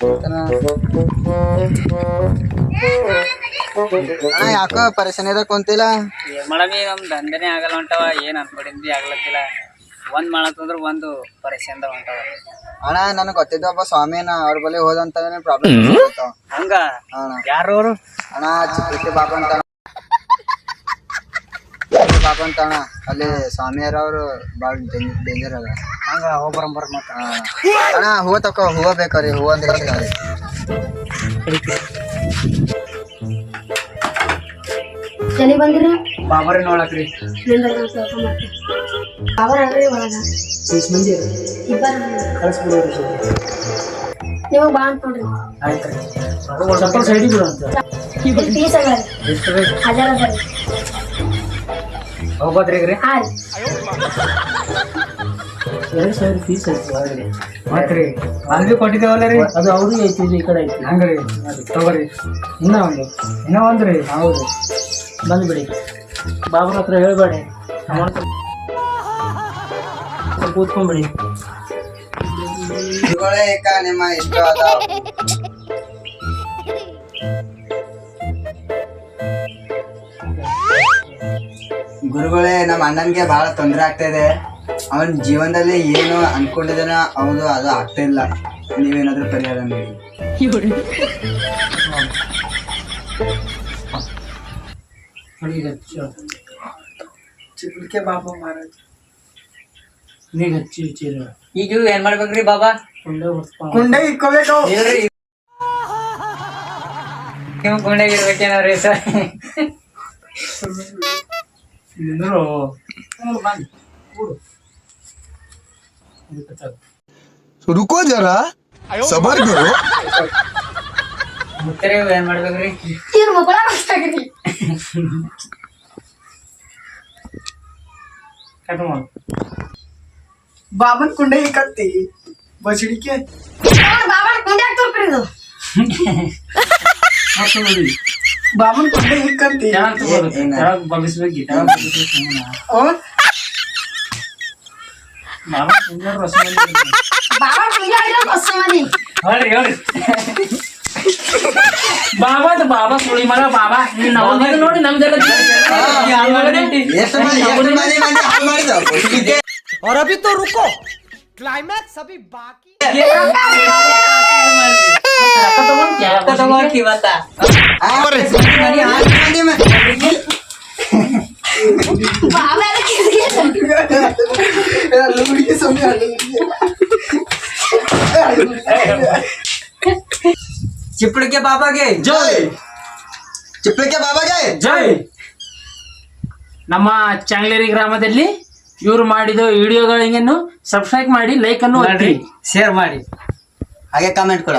ಅಣ್ಣ ಯಾಕೋ ಪರಿಶಾನಿ ಕುಂತಿಲ್ಲ. ಏನ್ ಮಾಡಮಿ ನಮ್ ದಂಧೆನೇ ಆಗಲ್ಲ ಹೊಂಟವ. ಏನ್ ಅನ್ಕೊಂಡಿದ್ವಿ ಆಗ್ಲತ್ತಿಲ್ಲ. ಒಂದ್ ಮಾಡತ್ತಂದ್ರ ಒಂದು ಪರಿಶಾನ್ದ ಹೊಂಟವ. ಅಣ್ಣ ನನಗ್ ಗೊತ್ತಿದ್ದ ಒಬ್ಬ ಸ್ವಾಮಿನ ಅವ್ರ ಬಳಿ ಹೋದಂತ ಪ್ರಾಬ್ಲಮ್ ಹಂಗ ಯಾರು ಅವ್ರು? ಅಣ್ಣ ಚಿಕ್ಕಿ ಬಾಬಾ ಅಂತ ಬಾಬಾ ಅಂತ ಅಣ್ಣ. ಅಲ್ಲಿ ಸ್ವಾಮಿಯರ ಅವ್ರು ಬಾಳ ಡೇಂಜರ್ ಅದ. ಹಂಗ ಹೋಗ್ಬರಂಬರ್ ಮತ್ತ ಅಣ್ಣ ಹೂವ ತಕೋ. ಹೂವ ಬೇಕ್ರಿ. ಹೂವ ಅಂದ್ರೆ ಎಲ್ಲಿ ಬಂದಿರ? ಬಾಬರಿ ನೋಡಕ್ರಿ. ನೀವು ಬಾ ಅಂತ ನೋಡ್ರಿ. ಫೀಸ್ ಅದ $1000 ಅದ. ಹೋಗ್ಬೋದ್ರಿ? ಹಾ ರೀ. 2000 ಫೀಸ್ ಐತಿ ಮತ್ರಿ ಅಲ್ಲಿ ಕೊಟ್ಟಿದ್ದೇವಲ್ಲ ರೀ. ಅದು ಅವ್ರಿಗೆ ಐತಿ, ಈ ಕಡೆ ಐತಿ. ಹಂಗ್ರಿ ತಗೋರಿ. ಇನ್ನೂ ಒಂದ್ರಿ. ಹೌದು ಬಂದ್ಬಿಡಿ. ಬಾಬರ ಹತ್ರ ಹೇಳ್ಬೇಡಿ. ಕೂತ್ಕೊಂಡ್ಬಿಡಿ. ನಿಮ್ಮ ಇಷ್ಟ ಅದ. ಗುರುಗಳೇ, ನಮ್ಮ ಅಣ್ಣನ್ಗೆ ಬಹಳ ತೊಂದರೆ ಆಗ್ತಾ ಇದೆ. ಅವನ ಜೀವನದಲ್ಲಿ ಏನು ಅನ್ಕೊಂಡಿದ್ದಾನ ಅವನು ಅದು ಆಗ್ತಾ ಇಲ್ಲ. ನೀವೇನಾದ್ರೂ ಪರಿಹಾರ ನೀಡಿ. ಚಿಕ್ಕಲಿಕ್ಕೆ ಬಾಬಾ ಮಹಾರಾಜ್ ನೀಗ ಹಚ್ಚಿ ಈಗ ಏನ್ ಮಾಡ್ಬೇಕ್ರಿ ಬಾಬಾ? ಕುಂಡೆ ಇಕ್ಕೋಬೇಕು. ನೀವು ಕುಂಡೆಗೆ ಇರ್ಬೇಕೇನಾವ್ರಿ ಸರ್? रुको जरा सबर करो. ಮುತ್ತರೆ ಏನ್ ಮಾಡ್ಬೇಕ್ರಿ? ಇವ್ರ ಮಕ್ಕಳ ಅಷ್ಟಾಗ್ರಿ. ಕಟ್ ಮಾಡು. ಬಾಬನ್ ಕುಂಡೆ ಕತ್ತಿ ಬಸಡಿಕೆ ಬಾಬಾ ಕುಂಡೆ ಹಾಕ್ತೋರ್ರಿ ಇದು. ಬಾಬನ್ ಕುಂಡೆ ಕತ್ತಿ ಬಗ್ಗಿಸ್ಬೇಕು. ಬಾಬಾ ಕುಂಡೆ ಆಗಿಲ್ಲ ಬಸ್ ಮನಿ. ಹೇಳ್ರಿ ಹೇಳ್ರಿ. ಬಾಬಾ ಸುಳಿ ಮಗ ಬಾಬಾ ನೋಡಿ ನಮ್ದೆಲ್ಲ. और अभी तो रुको, क्लाइमैक्स अभी बाकी. ಬಾಬಾ ಚಿಪ್ಪಳಿಕೆ ಬಾಬಾಗೆ ಜೈ. ಚಿಪ್ಪಳಿಕೆ ಬಾಬಾಗೆ ಜೈ. ನಮ್ಮ ಚಾಂಗ್ಲೇರಿ ಗ್ರಾಮದಲ್ಲಿ ಇವರು ಮಾಡಿದ ವಿಡಿಯೋಗಳಿಗೇನು ಸಬ್ಸ್ಕ್ರೈಬ್ ಮಾಡಿ, ಲೈಕ್ ಅನ್ನು ಒತ್ತಿ, ಶೇರ್ ಮಾಡಿ, ಹಾಗೆ ಕಾಮೆಂಟ್ ಕೂಡ.